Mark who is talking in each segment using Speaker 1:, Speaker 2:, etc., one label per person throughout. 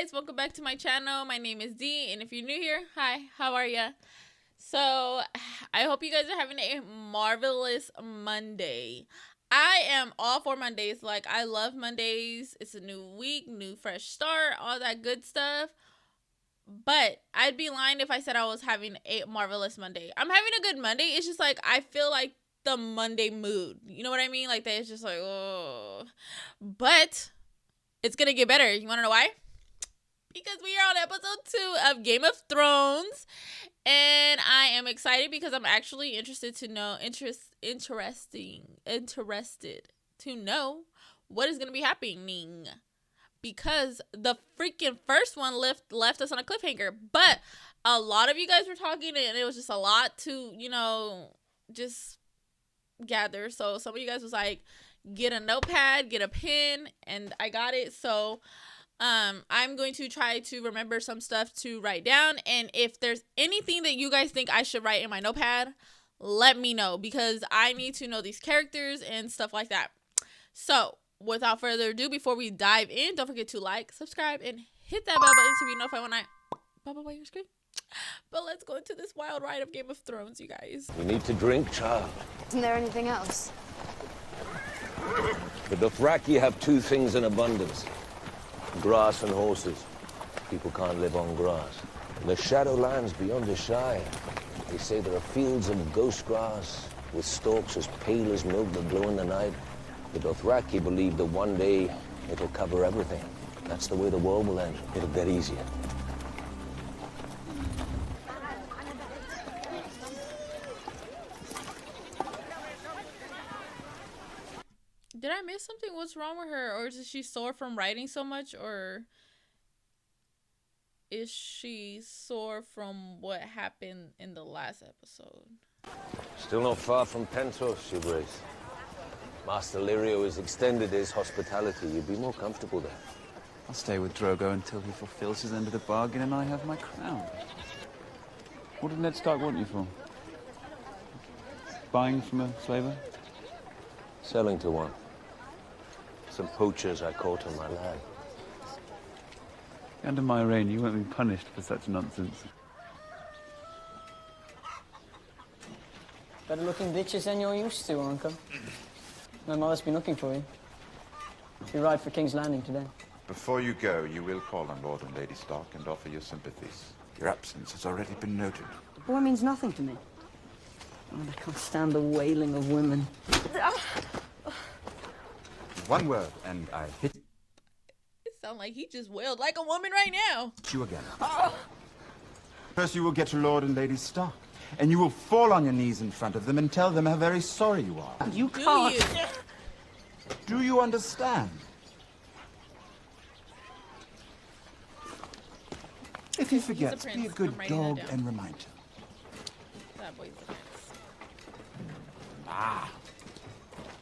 Speaker 1: guys, welcome back to my channel. My name is Dee, and if you're new here, hi, how are ya? So I hope you guys are having a marvelous Monday. I am all for Mondays. Like, I love Mondays. It's a new week, new fresh start, all that good stuff. But I'd be lying if I said I was having a marvelous Monday. I'm having a good Monday. It's just like I feel like the Monday mood. You know what I mean? Like, that it's just like, oh. But it's gonna get better. You wanna know why? Because we are on episode 2 of Game of Thrones, and I am excited because I'm actually interested to know what is gonna be happening, because the freaking first one left us on a cliffhanger. But a lot of you guys were talking, and it was just a lot to just gather. So some of you guys was like, get a notepad, get a pen, and I got it. So I'm going to try to remember some stuff to write down, and if there's anything that you guys think I should write in my notepad, let me know, because I need to know these characters and stuff like that. So without further ado, before we dive in, don't forget to like, subscribe, and hit that bell button to be notified when I pop up on your screen. But let's go into this wild ride of Game of Thrones, you guys.
Speaker 2: You need to drink, child.
Speaker 3: Isn't there anything else?
Speaker 2: The Dothraki have 2 things in abundance. Grass and horses. People can't live on grass. In the Shadowlands beyond the Shire, they say there are fields of ghost grass with stalks as pale as milk that glow in the night. The Dothraki believe that one day it'll cover everything. That's the way the world will end. It'll get easier.
Speaker 1: Did I miss something? What's wrong with her? Or is she sore from writing so much? Or is she sore from what happened in the last episode?
Speaker 2: Still not far from Pentos, Your Grace. Master Lirio has extended his hospitality. You'd be more comfortable there.
Speaker 4: I'll stay with Drogo until he fulfills his end of the bargain and I have my crown. What did Ned Stark want you for? Buying from a slaver?
Speaker 2: Selling to one. Some poachers I caught on my land.
Speaker 4: Under my reign, you won't be punished for such nonsense.
Speaker 5: Better looking bitches than you're used to, Uncle. My mother's been looking for you. She ride for King's Landing today.
Speaker 6: Before you go, you will call on Lord and Lady Stark and offer your sympathies. Your absence has already been noted.
Speaker 5: The boy means nothing to me. Oh, I can't stand the wailing of women.
Speaker 6: One word, and I hit
Speaker 1: It sounds like he just wailed like a woman right now.
Speaker 6: you again. First, you will get to Lord and Lady Stark, and you will fall on your knees in front of them and tell them how very sorry you are.
Speaker 5: You
Speaker 1: Do
Speaker 5: can't.
Speaker 1: you?
Speaker 6: Do you understand? If he forgets,
Speaker 1: prince.
Speaker 6: be a good
Speaker 1: I'm writing that
Speaker 6: dog
Speaker 1: down.
Speaker 6: and remind him.
Speaker 1: That boy's the prince.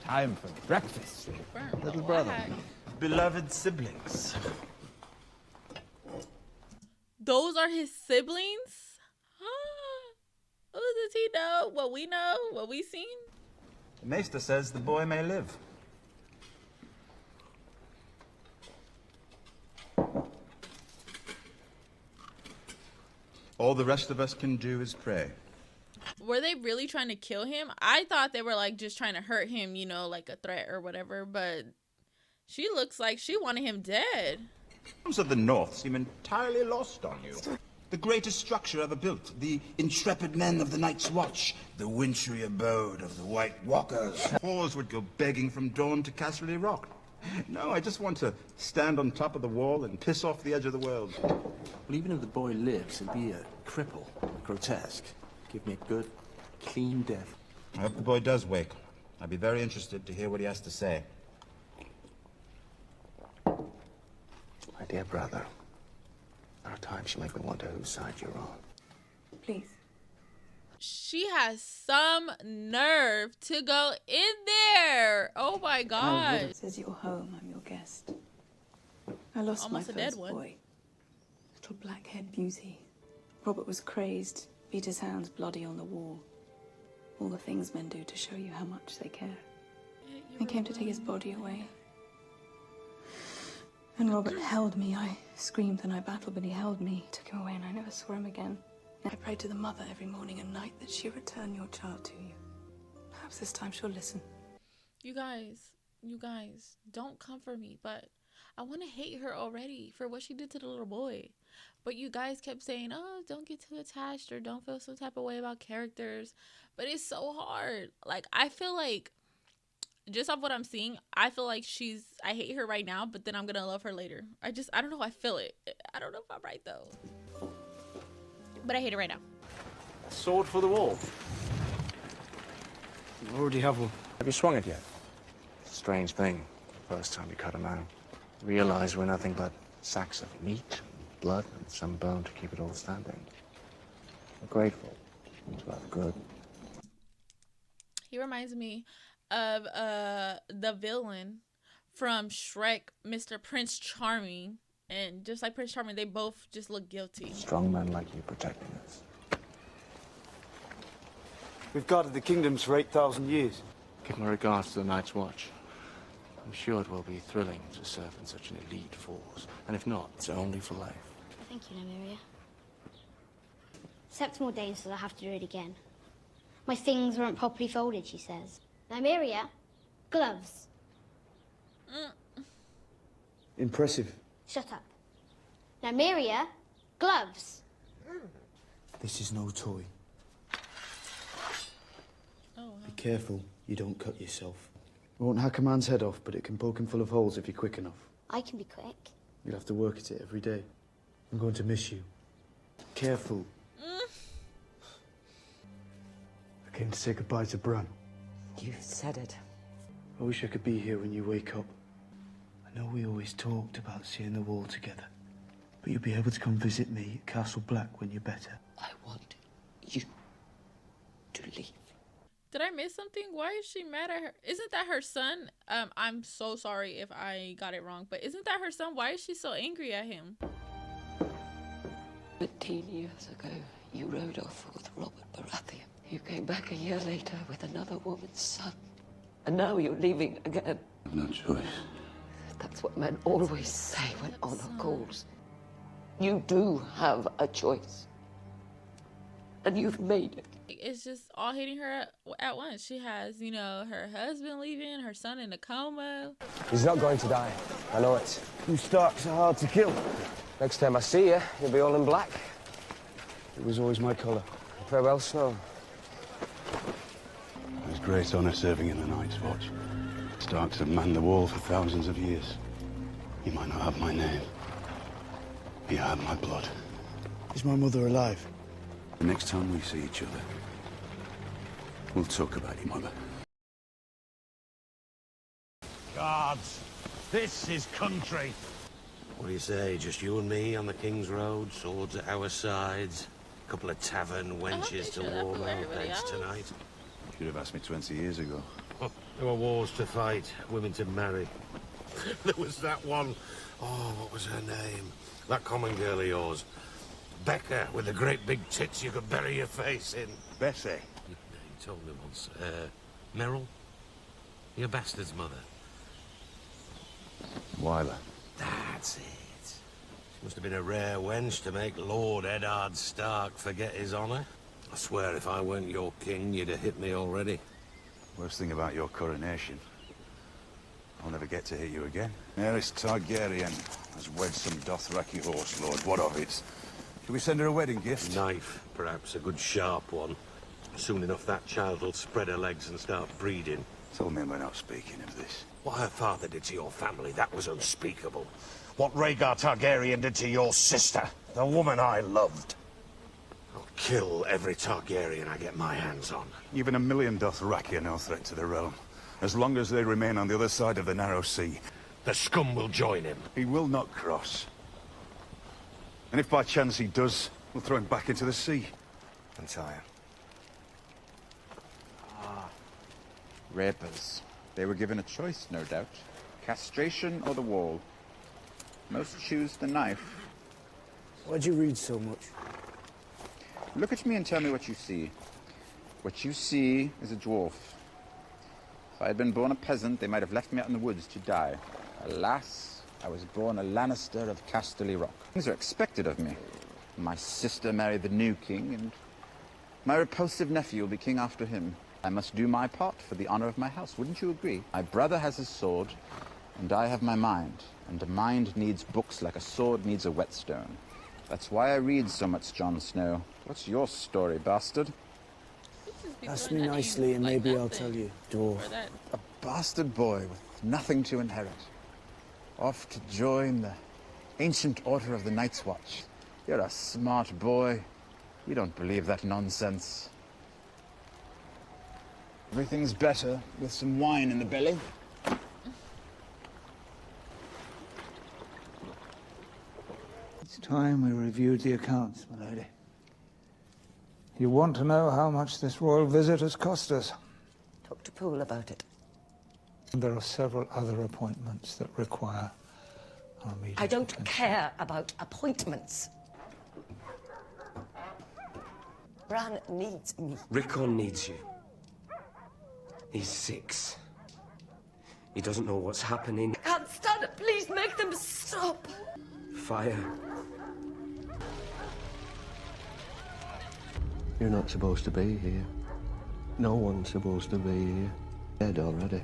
Speaker 7: Time for breakfast,
Speaker 1: Burn the
Speaker 7: little brother.
Speaker 1: whack.
Speaker 7: Beloved siblings.
Speaker 1: Those are his siblings? Oh, does he know what we know? What we seen?
Speaker 7: The Maester says the boy may live.
Speaker 6: All the rest of us can do is pray.
Speaker 1: Were they really trying to kill him? I thought they were like just trying to hurt him, like a threat or whatever, but she looks like she wanted him dead.
Speaker 6: Those of the North seem entirely lost on you. The greatest structure ever built, the intrepid men of the Night's Watch, the wintry abode of the White Walkers. Whores would go begging from dawn to Casterly Rock. No, I just want to stand on top of the wall and piss off the edge of the world.
Speaker 8: Well, even if the boy lives, he'll be a cripple, grotesque. Give me a good, clean death.
Speaker 6: I hope the boy does wake. I'd be very interested to hear what he has to say.
Speaker 8: My dear brother, there are times you make me wonder whose side you're on.
Speaker 3: Please.
Speaker 1: She has some nerve to go in there. Oh my god.
Speaker 3: It says you're home, I'm your guest. I lost
Speaker 1: Almost
Speaker 3: my
Speaker 1: a dead
Speaker 3: first
Speaker 1: one.
Speaker 3: boy. Little black-haired beauty. Robert was crazed, beat his hands bloody on the wall. All the things men do to show you how much they care. I came to take his body away. When Robert held me, I screamed and I battled, but he held me, took him away, and I never saw him again. I prayed to the mother every morning and night that she return your child to you. Perhaps this time she'll listen.
Speaker 1: You guys, don't come for me, but I want to hate her already for what she did to the little boy. But you guys kept saying, oh, don't get too attached or don't feel some type of way about characters. But it's so hard. Like, I feel like, just off what I'm seeing, I feel like I hate her right now, but then I'm going to love her later. I don't know. I feel it. I don't know if I'm right, though. But I hate her right now.
Speaker 8: Sword for the wall.
Speaker 5: I already have one.
Speaker 8: Have you swung it yet? Strange thing. First time you cut a man. Realize we're nothing but sacks of meat, blood, and some bone to keep it all standing. We're grateful. It's rather good.
Speaker 1: He reminds me of the villain from Shrek, Mr. Prince Charming. And just like Prince Charming, they both just look guilty.
Speaker 8: Strong men like you protecting us.
Speaker 5: We've guarded the kingdoms for 8,000 years.
Speaker 8: Give my regards to the Night's Watch. I'm sure it will be thrilling to serve in such an elite force. And if not, it's only for life.
Speaker 9: Thank you, Nymeria. 7 more days till I have to do it again. My things weren't properly folded, she says. Nymeria, gloves.
Speaker 5: Impressive.
Speaker 9: Shut up. Nymeria, gloves.
Speaker 5: This is no toy.
Speaker 1: Oh, wow.
Speaker 5: Be careful you don't cut yourself. It won't hack a man's head off, but it can poke him full of holes if you're quick enough.
Speaker 9: I can be quick.
Speaker 5: You'll have to work at it every day. I'm going to miss you. Careful. I came to say goodbye to Bran.
Speaker 10: You said it.
Speaker 5: I wish I could be here when you wake up. I know we always talked about seeing the wall together, but you'll be able to come visit me at Castle Black when you're better.
Speaker 10: I want you to leave.
Speaker 1: Did I miss something? Why is she mad at her? Isn't that her son? I'm so sorry if I got it wrong, but isn't that her son? Why is she so angry at him?
Speaker 10: 15 years ago, you rode off with Robert Baratheon. You came back a year later with another woman's son. And now you're leaving again.
Speaker 6: I've no choice.
Speaker 10: That's what men always say when honor calls. You do have a choice. And you've made it.
Speaker 1: It's just all hitting her at once. She has, you know, her husband leaving, her son in a coma.
Speaker 2: He's not going to die. I know it.
Speaker 5: You Starks are hard to kill.
Speaker 2: Next time I see you, you'll be all in black.
Speaker 5: It was always my colour.
Speaker 2: Farewell, Snow.
Speaker 6: There's great honor serving in the Night's Watch. Starks have manned the wall for thousands of years. You might not have my name. You have my blood.
Speaker 5: Is my mother alive?
Speaker 6: The next time we see each other, we'll talk about your mother.
Speaker 11: Guards, this is country.
Speaker 12: What do you say? Just you and me on the Kingsroad, swords at our sides, a couple of tavern wenches to warm our beds tonight.
Speaker 6: Should have asked me 20 years ago.
Speaker 12: Oh, there were wars to fight, women to marry. There was that one, oh, what was her name? That common girl of yours. Becca, with the great big tits you could bury your face in.
Speaker 6: Bessie.
Speaker 12: You told me once. Meryl? Your bastard's mother.
Speaker 6: Wyler.
Speaker 12: That's it. She must have been a rare wench to make Lord Eddard Stark forget his honour. I swear if I weren't your king, you'd have hit me already.
Speaker 6: Worst thing about your coronation, I'll never get to hit you again. Daenerys Targaryen has wed some Dothraki horse lord. What of it? Shall we send her a wedding gift?
Speaker 12: Knife, perhaps, a good sharp one. Soon enough that child will spread her legs and start breeding.
Speaker 6: Tell me we're not speaking of this.
Speaker 12: What her father did to your family, that was unspeakable.
Speaker 11: What Rhaegar Targaryen did to your sister, the woman I loved.
Speaker 12: I'll kill every Targaryen I get my hands on.
Speaker 6: Even 1,000,000 Dothraki are no threat to the realm. As long as they remain on the other side of the narrow sea.
Speaker 12: The scum will join him.
Speaker 6: He will not cross. And if by chance he does, we'll throw him back into the sea.
Speaker 12: Entire.
Speaker 4: Rapers. They were given a choice, no doubt. Castration or the wall. Most choose the knife.
Speaker 5: Why'd you read so much?
Speaker 4: Look at me and tell me what you see. What you see is a dwarf. If I had been born a peasant, they might have left me out in the woods to die. Alas,
Speaker 6: I was born a Lannister of Casterly Rock. Things are expected of me. My sister married the new king, and my repulsive nephew will be king after him. I must do my part for the honor of my house, wouldn't you agree? My brother has his sword, and I have my mind. And a mind needs books like a sword needs a whetstone. That's why I read so much Jon Snow. What's your story, bastard?
Speaker 5: Ask me nicely and maybe I'll tell you, dwarf.
Speaker 6: A bastard boy with nothing to inherit. Off to join the ancient order of the Night's Watch. You're a smart boy. You don't believe that nonsense. Everything's better with some wine in the belly.
Speaker 5: It's time we reviewed the accounts, my lady. You want to know how much this royal visit has cost us?
Speaker 10: Talk to Poole about it.
Speaker 5: There are several other appointments that require our immediate
Speaker 10: I don't
Speaker 5: attention.
Speaker 10: care about appointments. Bran needs me.
Speaker 13: Rickon needs you. He's 6. He doesn't know what's happening.
Speaker 10: I can't stand it. Please make them stop.
Speaker 13: Fire.
Speaker 2: You're not supposed to be here. No one's supposed to be here. Dead already.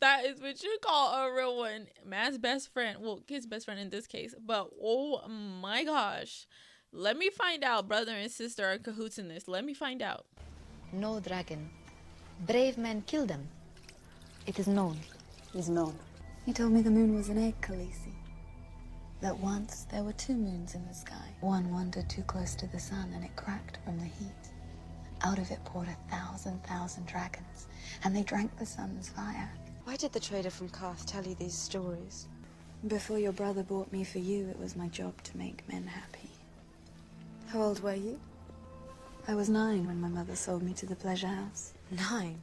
Speaker 1: That is what you call a real one. Man's best friend. Well, his best friend in this case. But oh my gosh. Let me find out. Brother and sister are in cahoots in this. Let me find out.
Speaker 14: No dragon. Brave men kill them. It is known.
Speaker 3: It is known. You told me the moon was an egg, Khaleesi. That once there were 2 moons in the sky. One wandered too close to the sun and it cracked from the heat. Out of it poured 1,000 dragons, and they drank the sun's fire.
Speaker 15: Why did the trader from Karth tell you these stories?
Speaker 3: Before your brother bought me for you, it was my job to make men happy.
Speaker 15: How old were you?
Speaker 3: I was 9 when my mother sold me to the pleasure house.
Speaker 15: 9?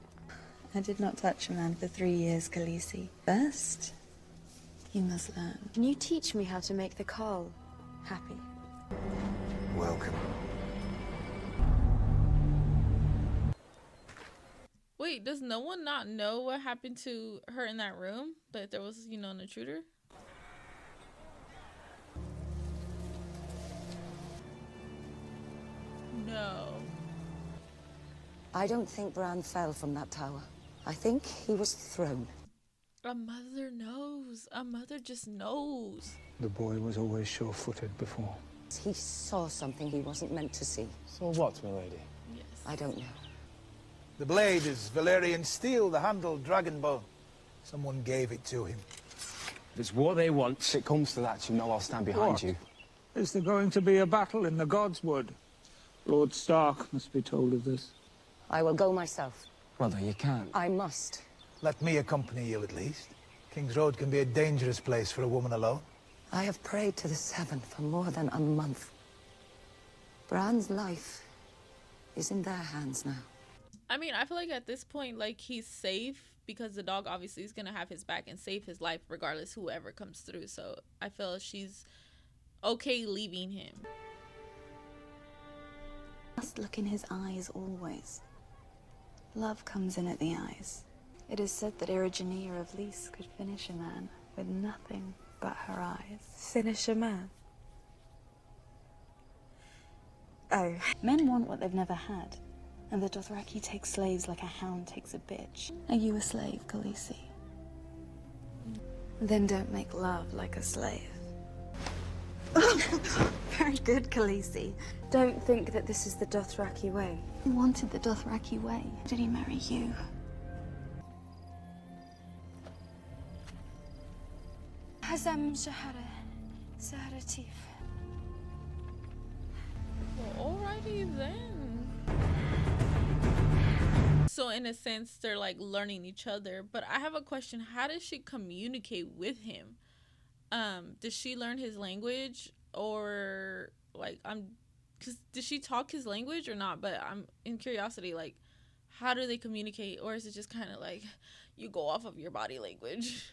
Speaker 3: I did not touch a man for 3 years, Khaleesi. First, you must learn.
Speaker 15: Can you teach me how to make the Carl happy?
Speaker 13: Welcome.
Speaker 1: Wait, does no one not know what happened to her in that room? That there was, you know, an intruder? No.
Speaker 10: I don't think Bran fell from that tower. I think he was thrown.
Speaker 1: A mother knows. A mother just knows.
Speaker 5: The boy was always sure-footed before.
Speaker 10: He saw something he wasn't meant to see.
Speaker 16: Saw what, my lady?
Speaker 1: Yes.
Speaker 10: I don't know.
Speaker 16: The blade is valyrian steel, the handle dragon bone. Someone gave it to him.
Speaker 13: If it's what they want, if it comes to that, you know I'll stand behind
Speaker 5: What?
Speaker 13: you.
Speaker 5: Is there going to be a battle in the Godswood? Lord Stark must be told of this.
Speaker 10: I will go myself.
Speaker 13: Brother, you can't.
Speaker 10: I must.
Speaker 16: Let me accompany you at least. Kingsroad can be a dangerous place for a woman alone.
Speaker 10: I have prayed to the Seven for more than a month. Bran's life is in their hands now.
Speaker 1: I mean, I feel like at this point, like, he's safe because the dog obviously is going to have his back and save his life regardless whoever comes through. So I feel she's okay leaving him.
Speaker 3: Must look in his eyes always. Love comes in at the eyes. It is said that Erigenia of Lys could finish a man with nothing but her eyes.
Speaker 15: Finish a man? Oh.
Speaker 3: Men want what they've never had, and the Dothraki take slaves like a hound takes a bitch. Are you a slave, Khaleesi? Then don't make love like a slave. Very good, Khaleesi.
Speaker 15: Don't think that this is the Dothraki way.
Speaker 3: He wanted the Dothraki way. Did he marry you?
Speaker 15: Hazam Shahara Tif.
Speaker 1: Well, alrighty then. So in a sense, they're like learning each other. But I have a question. How does she communicate with him? Does she learn his language, or like cause did she talk his language or not? But I'm in curiosity, like, how do they communicate, or is it just kind of like you go off of your body language?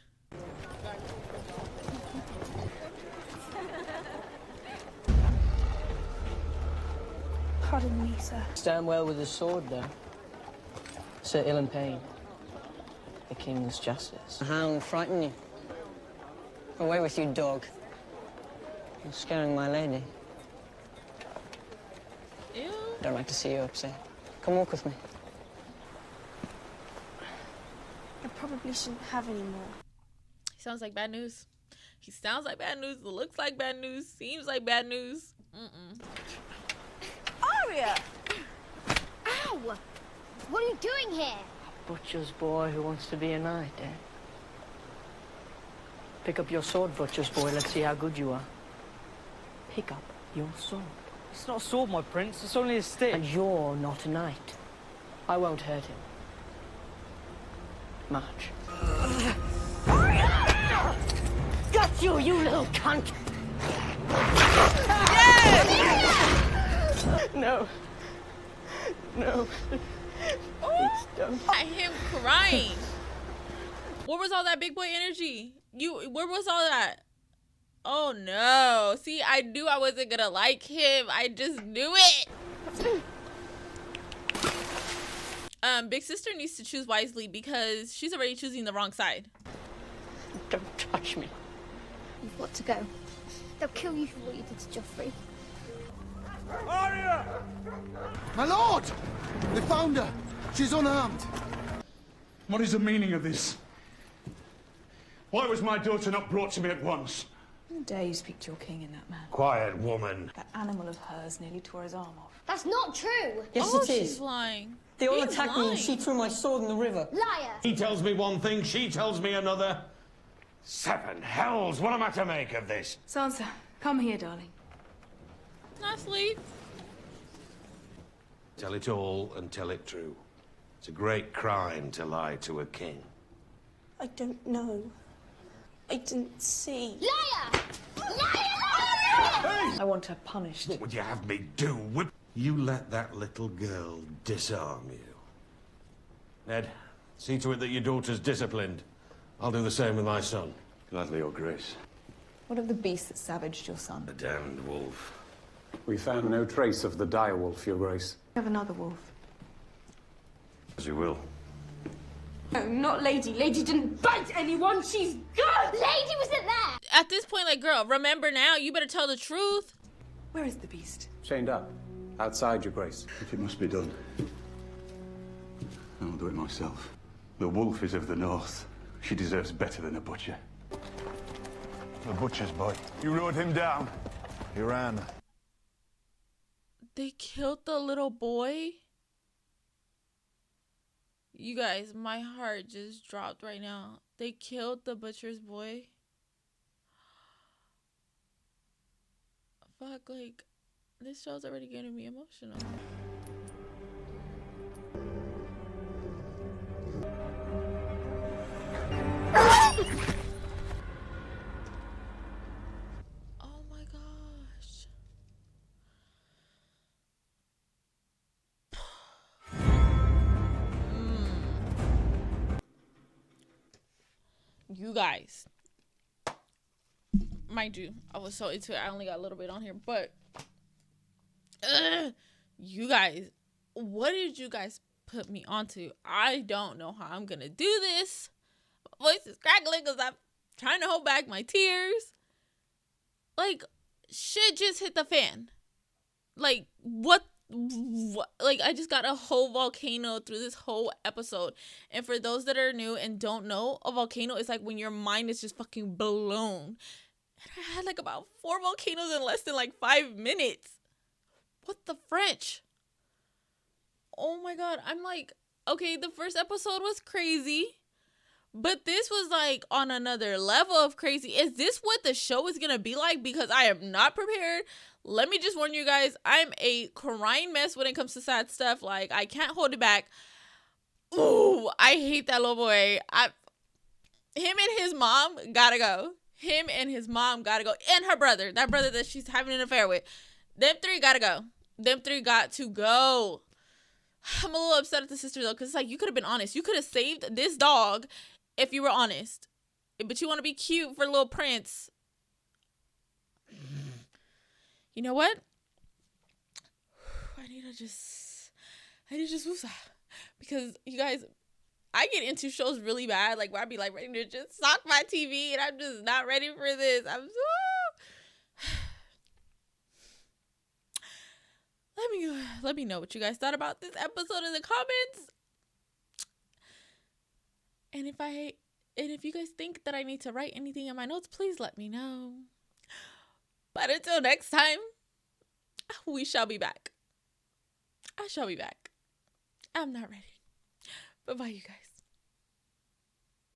Speaker 15: Pardon me, sir.
Speaker 17: Stand well with his sword, though. Sir Ill and Pain, the king's justice. The hound frighten you? Away with you, dog. You're scaring my lady.
Speaker 1: Ew.
Speaker 17: Don't like to see you upset. Come walk with me.
Speaker 15: I probably shouldn't have any more.
Speaker 1: He sounds like bad news. He sounds like bad news, looks like bad news, seems like bad news.
Speaker 15: Arya!
Speaker 9: Ow! What are you doing here?
Speaker 17: Butcher's boy who wants to be a knight, eh? Pick up your sword, Butcher's boy. Let's see how good you are. Pick up your sword.
Speaker 18: It's not a sword, my prince. It's only a stick.
Speaker 17: And you're not a knight. I won't hurt him. March. Got you, you little cunt! Yes! No. No. Please don't.
Speaker 1: At him crying. Where was all that big boy energy? Where was all that? Oh no. See, I knew I wasn't gonna like him. I just knew it. Big sister needs to choose wisely because she's already choosing the wrong side.
Speaker 17: Don't touch me.
Speaker 9: You've got to go. They'll kill you for what you did to Joffrey.
Speaker 16: Arya! My lord! They found her. She's unarmed.
Speaker 19: What is the meaning of this? Why was my daughter not brought to me at once?
Speaker 15: How dare you speak to your king in that manner?
Speaker 12: Quiet, woman.
Speaker 15: That animal of hers nearly tore his arm off.
Speaker 9: That's not true.
Speaker 17: Yes,
Speaker 1: Oh,
Speaker 17: it is.
Speaker 1: she's lying.
Speaker 17: They all
Speaker 1: He's
Speaker 17: attacked me
Speaker 1: lying.
Speaker 17: and she threw my sword in the river.
Speaker 9: Liar.
Speaker 12: He tells me one thing, she tells me another. Seven hells, what am I to make of this?
Speaker 15: Sansa, come here, darling.
Speaker 1: Not sleep.
Speaker 12: Tell it all and tell it true. It's a great crime to lie to a king.
Speaker 15: I don't know. I didn't see.
Speaker 9: Liar!
Speaker 15: I want her punished.
Speaker 12: What would you have me do? Whip? You let that little girl disarm you. Ned, see to it that your daughter's disciplined. I'll do the same with my son.
Speaker 20: Gladly, Your Grace.
Speaker 15: What of the beast that savaged your son?
Speaker 12: The damned wolf.
Speaker 20: We found no trace of the dire wolf, Your Grace.
Speaker 15: We have another wolf.
Speaker 12: As you will.
Speaker 15: No, not Lady. Lady didn't bite anyone. She's good.
Speaker 9: Lady wasn't there.
Speaker 1: At this point, like, girl, remember now. You better tell the truth.
Speaker 15: Where is the beast?
Speaker 20: Chained up. Outside, Your Grace.
Speaker 19: If it must be done, I'll do it myself. The wolf is of the north. She deserves better than a butcher.
Speaker 6: The butcher's boy. You rode him down. He ran.
Speaker 1: They killed the little boy. You guys, my heart just dropped right now. They killed the butcher's boy. Fuck, like, this show's already getting me emotional. Oh my gosh. You guys, mind you, I was so into it. I only got a little bit on here, but you guys, what did you guys put me onto? I don't know how I'm gonna do this. My voice is crackling because I'm trying to hold back my tears. Like, shit just hit the fan. Like, what? Like, I just got a whole volcano through this whole episode. And for those that are new and don't know, a volcano is like when your mind is just fucking blown. And I had like about 4 volcanoes in less than like 5 minutes. What the French? Oh my god. I'm like, okay, the first episode was crazy, but this was like on another level of crazy. Is this what the show is gonna be like? Because I am not prepared. Let me just warn you guys, I'm a crying mess when it comes to sad stuff. Like, I can't hold it back. Ooh, I hate that little boy. Him and his mom gotta go. Him and his mom gotta go. And her brother. That brother that she's having an affair with. Them 3 gotta go. Them 3 got to go. I'm a little upset at the sister, though, because it's like, you could have been honest. You could have saved this dog if you were honest. But you want to be cute for little Prince. You know what? I need to just woosah. Because you guys, I get into shows really bad, like where I'd be like ready to just sock my TV, and I'm just not ready for this. I'm so let me know what you guys thought about this episode in the comments. And if you guys think that I need to write anything in my notes, please let me know. But until next time, we shall be back. I shall be back. I'm not ready. Bye-bye, you guys.